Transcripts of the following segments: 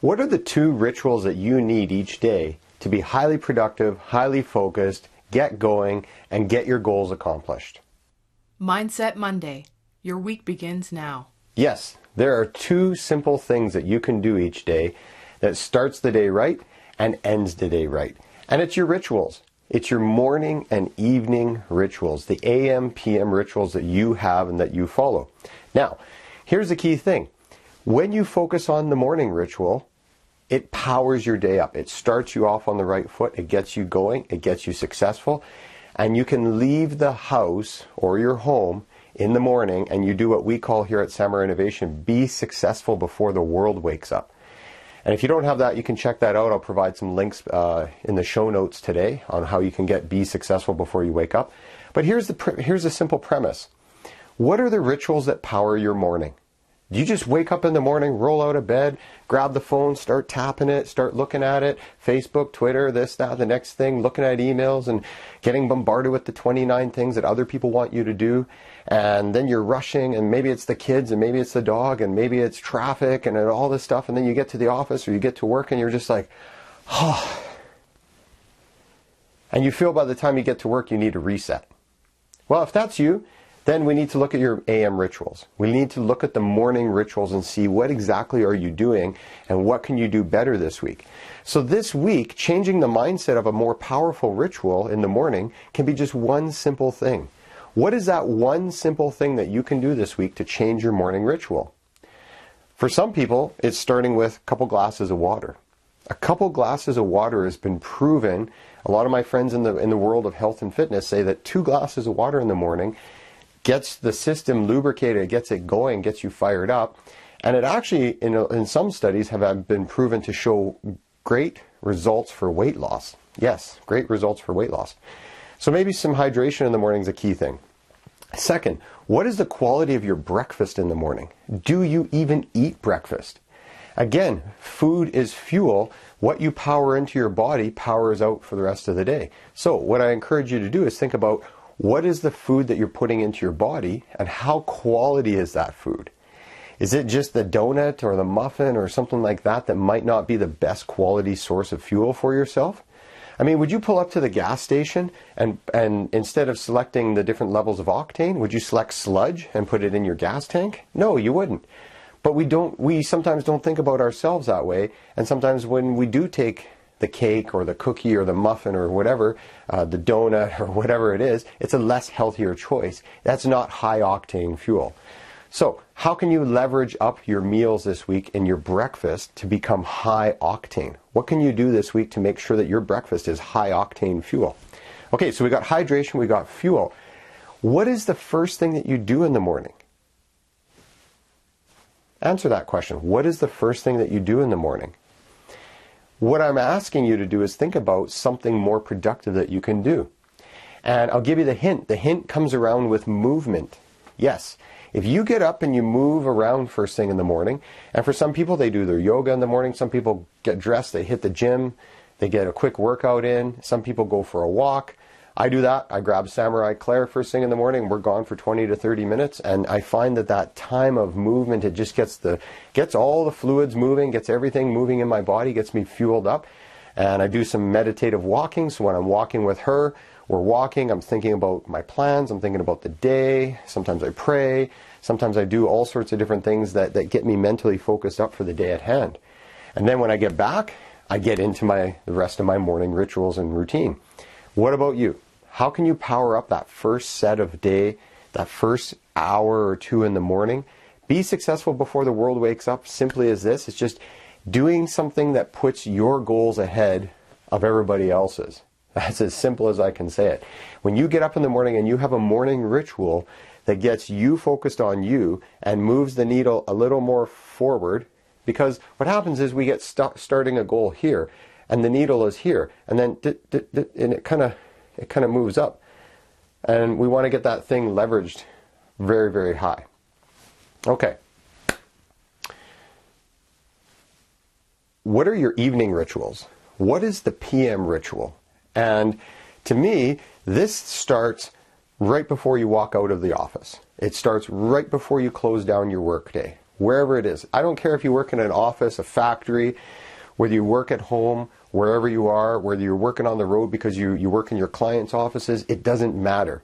What are the 2 rituals that you need each day to be highly productive, highly focused, get going, and get your goals accomplished? Mindset Monday. Your week begins now. Yes, there are 2 simple things that you can do each day that starts the day right and ends the day right. And it's your rituals. It's your morning and evening rituals, the AM, PM rituals that you have and that you follow. Now, here's the key thing. When you focus on the morning ritual, it powers your day up. It starts you off on the right foot. It gets you going. It gets you successful. And you can leave the house or your home in the morning and you do what we call here at Samurai Innovation, be successful before the world wakes up. And if you don't have that, you can check that out. I'll provide some links in the show notes today on how you can be successful before you wake up. But here's a simple premise. What are the rituals that power your morning? Do you just wake up in the morning, roll out of bed, grab the phone, start tapping it, start looking at it, Facebook, Twitter, this, that, the next thing, looking at emails and getting bombarded with the 29 things that other people want you to do, and then you're rushing, and maybe it's the kids, and maybe it's the dog, and maybe it's traffic, and all this stuff, and then you get to the office or you get to work and you're just like, oh. And you feel by the time you get to work you need a reset. Well, if that's you, then we need to look at your AM rituals. We need to look at the morning rituals and see what exactly are you doing and what can you do better this week. So this week, changing the mindset of a more powerful ritual in the morning can be just one simple thing. What is that one simple thing that you can do this week to change your morning ritual? For some people, it's starting with a couple glasses of water. A couple glasses of water has been proven. A lot of my friends in the world of health and fitness say that 2 glasses of water in the morning gets the system lubricated, gets it going, gets you fired up. And it actually, in some studies, have been proven to show great results for weight loss. Yes, great results for weight loss. So maybe some hydration in the morning is a key thing. Second, what is the quality of your breakfast in the morning? Do you even eat breakfast? Again, food is fuel. What you power into your body powers out for the rest of the day. So what I encourage you to do is think about what is the food that you're putting into your body and how quality is that food? Is it just the donut or the muffin or something like that that might not be the best quality source of fuel for yourself? I mean, would you pull up to the gas station and instead of selecting the different levels of octane, would you select sludge and put it in your gas tank? No, you wouldn't. But we sometimes don't think about ourselves that way, and sometimes when we do take the cake or the cookie or the muffin or whatever, the donut or whatever it is, it's a less healthier choice. That's not high octane fuel. So how can you leverage up your meals this week in your breakfast to become high octane? What can you do this week to make sure that your breakfast is high octane fuel? Okay, so we got hydration, we got fuel. What is the first thing that you do in the morning? Answer that question. What is the first thing that you do in the morning? What I'm asking you to do is think about something more productive that you can do. And I'll give you the hint. The hint comes around with movement. Yes, if you get up and you move around first thing in the morning, and for some people they do their yoga in the morning, some people get dressed, they hit the gym, they get a quick workout in, some people go for a walk. I do that. I grab Samurai Claire first thing in the morning. We're gone for 20 to 30 minutes, and I find that time of movement, it just gets all the fluids moving, gets everything moving in my body, gets me fueled up. And I do some meditative walking. So when I'm walking with her, we're walking, I'm thinking about my plans, I'm thinking about the day. Sometimes I pray. Sometimes I do all sorts of different things that get me mentally focused up for the day at hand. And then when I get back, I get into the rest of my morning rituals and routine. What about you? How can you power up that first set of day, that first hour or 2 in the morning? Be successful before the world wakes up simply as this. It's just doing something that puts your goals ahead of everybody else's. That's as simple as I can say it. When you get up in the morning and you have a morning ritual that gets you focused on you and moves the needle a little more forward, because what happens is we get stuck starting a goal here and the needle is here, and then and it kind of moves up, and we want to get that thing leveraged very, very high. Okay. What are your evening rituals? What is the PM ritual? And to me, this starts right before you walk out of the office. It starts right before you close down your work day. wherever it is. I don't care if you work in an office, a factory, whether you work at home, wherever you are, whether you're working on the road because you work in your clients' offices, it doesn't matter.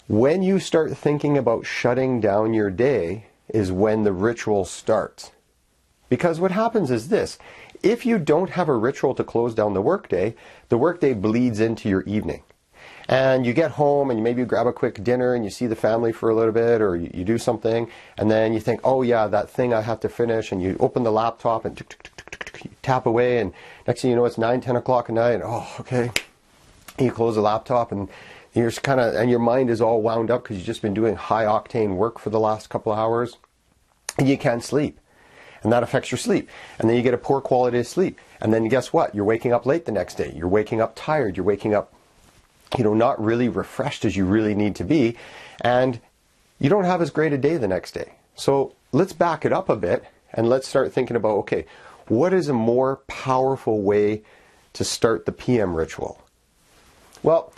When you start thinking about shutting down your day is when the ritual starts. Because what happens is this: if you don't have a ritual to close down the workday bleeds into your evening. And you get home and maybe you grab a quick dinner and you see the family for a little bit, or you do something, and then you think, oh yeah, that thing I have to finish, and you open the laptop and you tap away, and next thing you know it's 9, 10 o'clock at night, and oh, okay. And you close the laptop and you're just and your mind is all wound up because you've just been doing high octane work for the last couple of hours, and you can't sleep. And that affects your sleep. And then you get a poor quality of sleep. And then guess what? You're waking up late the next day. You're waking up tired. You're waking up, not really refreshed as you really need to be. And you don't have as great a day the next day. So let's back it up a bit and let's start thinking about, okay, what is a more powerful way to start the PM ritual? Well,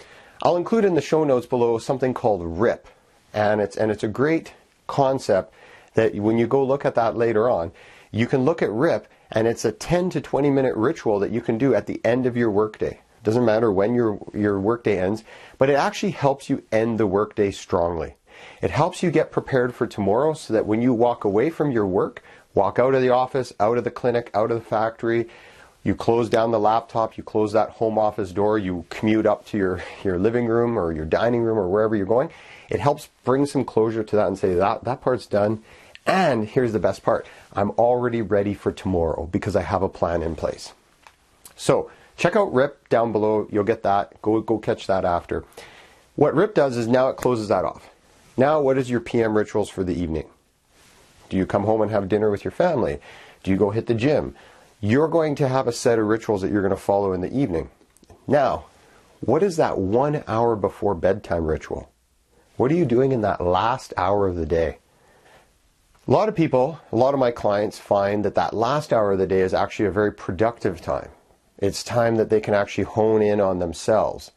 I'll include in the show notes below something called RIPP. And it's a great concept that when you go look at that later on, you can look at RIPP, and it's a 10 to 20 minute ritual that you can do at the end of your workday. Doesn't matter when your workday ends, but it actually helps you end the workday strongly. It helps you get prepared for tomorrow so that when you walk away from your work, walk out of the office, out of the clinic, out of the factory, you close down the laptop, you close that home office door, you commute up to your living room or your dining room or wherever you're going. It helps bring some closure to that and say that part's done. And here's the best part: I'm already ready for tomorrow because I have a plan in place. So check out RIPP down below. You'll get that. Go catch that after. What RIPP does is now it closes that off. Now what is your PM rituals for the evening? Do you come home and have dinner with your family? Do you go hit the gym? You're going to have a set of rituals that you're going to follow in the evening. Now, what is that 1 hour before bedtime ritual? What are you doing in that last hour of the day? A lot of people, a lot of my clients find that last hour of the day is actually a very productive time. It's time that they can actually hone in on themselves.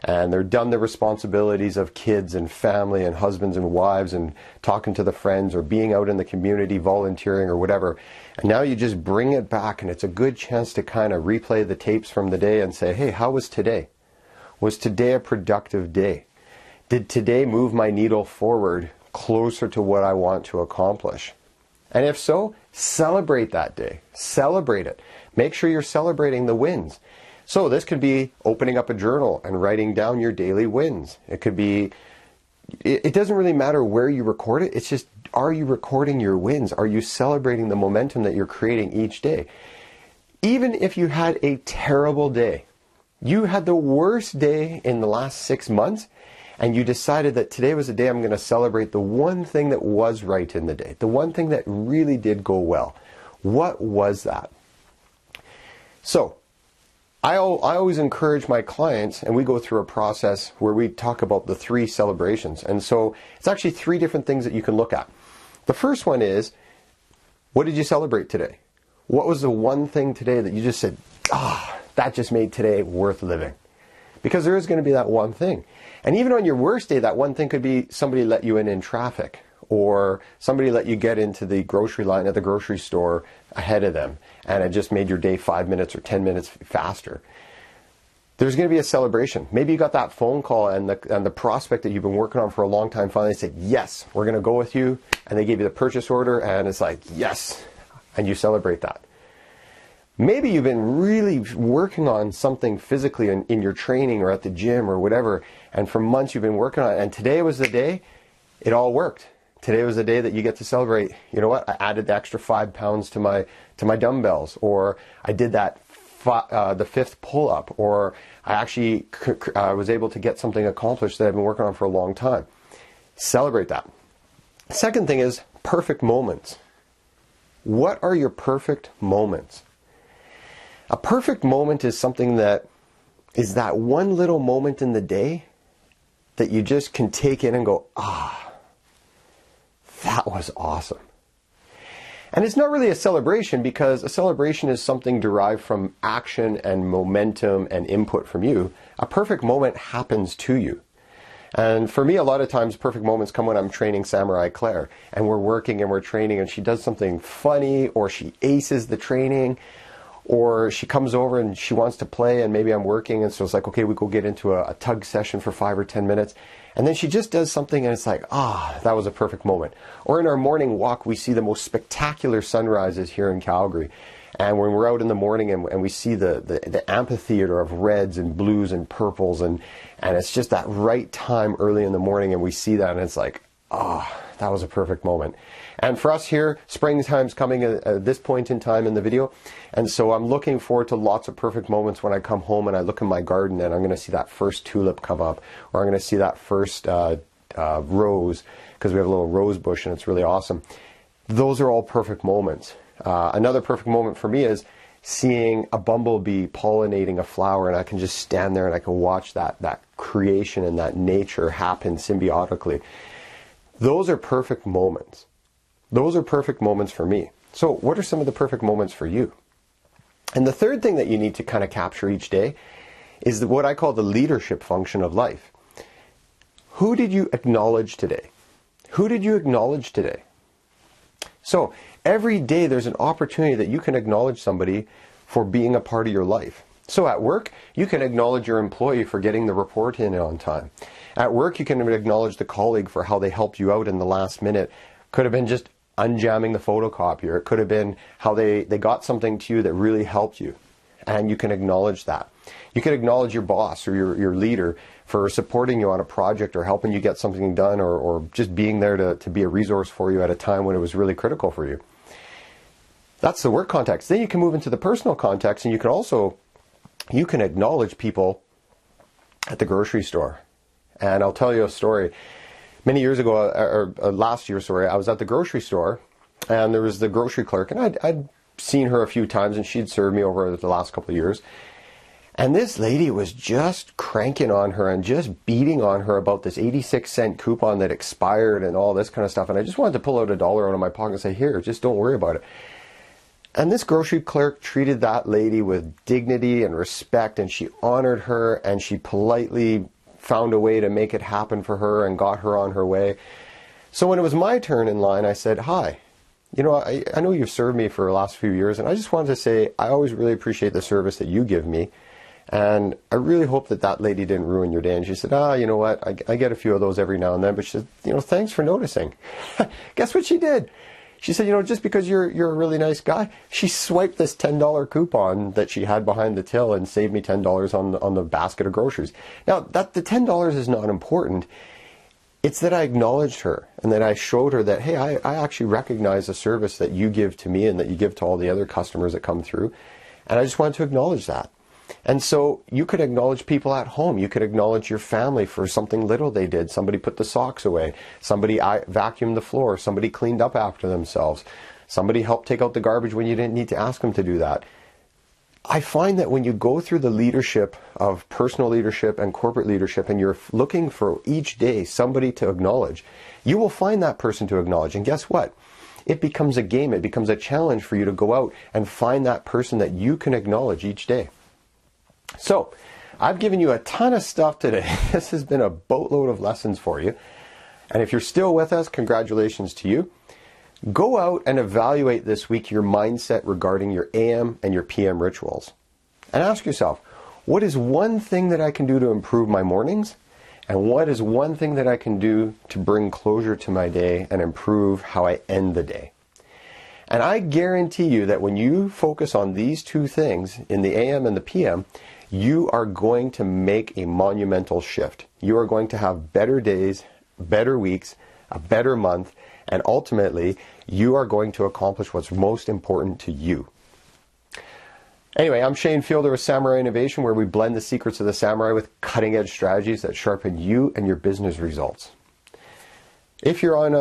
And they're done the responsibilities of kids and family and husbands and wives and talking to the friends or being out in the community, volunteering or whatever. And now you just bring it back, and it's a good chance to kind of replay the tapes from the day and say, hey, how was today? Was today a productive day? Did today move my needle forward closer to what I want to accomplish? And if so, celebrate that day. Celebrate it. Make sure you're celebrating the wins. So this could be opening up a journal and writing down your daily wins. It could be, it doesn't really matter where you record it. It's just, are you recording your wins? Are you celebrating the momentum that you're creating each day? Even if you had a terrible day, you had the worst day in the last 6 months, and you decided that today was the day I'm going to celebrate the one thing that was right in the day, the one thing that really did go well. What was that? So, I always encourage my clients, and we go through a process where we talk about the 3 celebrations. And so, it's actually 3 different things that you can look at. The first one is, what did you celebrate today? What was the one thing today that you just said, that just made today worth living? Because there is going to be that one thing. And even on your worst day, that one thing could be somebody let you in traffic, or somebody let you get into the grocery line at the grocery store ahead of them, and it just made your day 5 minutes or 10 minutes faster. There's going to be a celebration. Maybe you got that phone call, and the prospect that you've been working on for a long time finally said, yes, we're going to go with you, and they gave you the purchase order, and it's like, yes, and you celebrate that. Maybe you've been really working on something physically in your training or at the gym or whatever, and for months you've been working on it, and today was the day it all worked. Today was the day that you get to celebrate. You know what? I added the extra 5 pounds to my dumbbells, or I did that the 5th pull-up, or I actually was able to get something accomplished that I've been working on for a long time. Celebrate that. Second thing is perfect moments. What are your perfect moments? A perfect moment is something that is that one little moment in the day that you just can take in and go, that was awesome. And it's not really a celebration, because a celebration is something derived from action and momentum and input from you. A perfect moment happens to you. And for me, a lot of times perfect moments come when I'm training Samurai Claire and we're working and we're training and she does something funny, or she aces the training, or she comes over and she wants to play and maybe I'm working and so it's like, okay, we go get into a tug session for 5 or 10 minutes. And then she just does something and it's like, that was a perfect moment. Or in our morning walk, we see the most spectacular sunrises here in Calgary. And when we're out in the morning and we see the amphitheater of reds and blues and purples and it's just that right time early in the morning and we see that and it's like, that was a perfect moment. And for us here, springtime's coming at this point in time in the video. And so I'm looking forward to lots of perfect moments when I come home and I look in my garden and I'm going to see that first tulip come up, or I'm going to see that first rose, because we have a little rose bush and it's really awesome. Those are all perfect moments. Another perfect moment for me is seeing a bumblebee pollinating a flower and I can just stand there and I can watch that creation and that nature happen symbiotically. Those are perfect moments. Those are perfect moments for me. So what are some of the perfect moments for you? And the third thing that you need to kind of capture each day is what I call the leadership function of life. Who did you acknowledge today? Who did you acknowledge today? So every day there's an opportunity that you can acknowledge somebody for being a part of your life. So at work, you can acknowledge your employee for getting the report in on time. At work, you can acknowledge the colleague for how they helped you out in the last minute. Could have been just unjamming the photocopier. It could have been how they got something to you that really helped you. And you can acknowledge that. You can acknowledge your boss or your leader for supporting you on a project or helping you get something done, or just being there to be a resource for you at a time when it was really critical for you. That's the work context. Then you can move into the personal context, and you can acknowledge people at the grocery store. And I'll tell you a story. Many years ago, or last year, sorry, I was at the grocery store and there was the grocery clerk, and I'd seen her a few times and she'd served me over the last couple of years. And this lady was just cranking on her and just beating on her about this 86-cent coupon that expired and all this kind of stuff. And I just wanted to pull out $1 out of my pocket and say, here, just don't worry about it. And this grocery clerk treated that lady with dignity and respect, and she honored her and she politely found a way to make it happen for her and got her on her way. So when it was my turn in line, I said, hi, I know you've served me for the last few years, and I just wanted to say I always really appreciate the service that you give me, and I really hope that lady didn't ruin your day. And she said, you know what, I get a few of those every now and then, but she said, thanks for noticing. Guess what she did? She said, just because you're a really nice guy, she swiped this $10 coupon that she had behind the till and saved me $10 on the basket of groceries. Now, the $10 is not important. It's that I acknowledged her and that I showed her that, hey, I actually recognize the service that you give to me and that you give to all the other customers that come through. And I just wanted to acknowledge that. And so you could acknowledge people at home. You could acknowledge your family for something little they did. Somebody put the socks away. Somebody vacuumed the floor. Somebody cleaned up after themselves. Somebody helped take out the garbage when you didn't need to ask them to do that. I find that when you go through the leadership of personal leadership and corporate leadership and you're looking for each day somebody to acknowledge, you will find that person to acknowledge. And guess what? It becomes a game. It becomes a challenge for you to go out and find that person that you can acknowledge each day. So, I've given you a ton of stuff today. This has been a boatload of lessons for you. And if you're still with us, congratulations to you. Go out and evaluate this week your mindset regarding your AM and your PM rituals. And ask yourself, what is one thing that I can do to improve my mornings? And what is one thing that I can do to bring closure to my day and improve how I end the day? And I guarantee you that when you focus on these two things in the AM and the PM, you are going to make a monumental shift. You are going to have better days, better weeks, a better month, and ultimately, you are going to accomplish what's most important to you. Anyway, I'm Shane Fielder with Samurai Innovation, where we blend the secrets of the samurai with cutting-edge strategies that sharpen you and your business results. If you're watching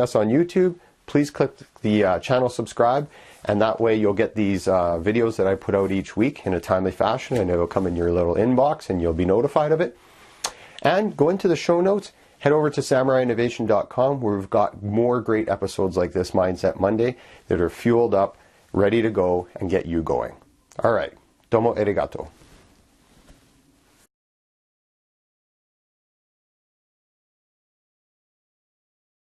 us on YouTube, please click the channel subscribe, and that way you'll get these videos that I put out each week in a timely fashion, and it'll come in your little inbox and you'll be notified of it. And go into the show notes, head over to samuraiinnovation.com, where we've got more great episodes like this Mindset Monday that are fueled up, ready to go, and get you going. All right. Domo Arigato.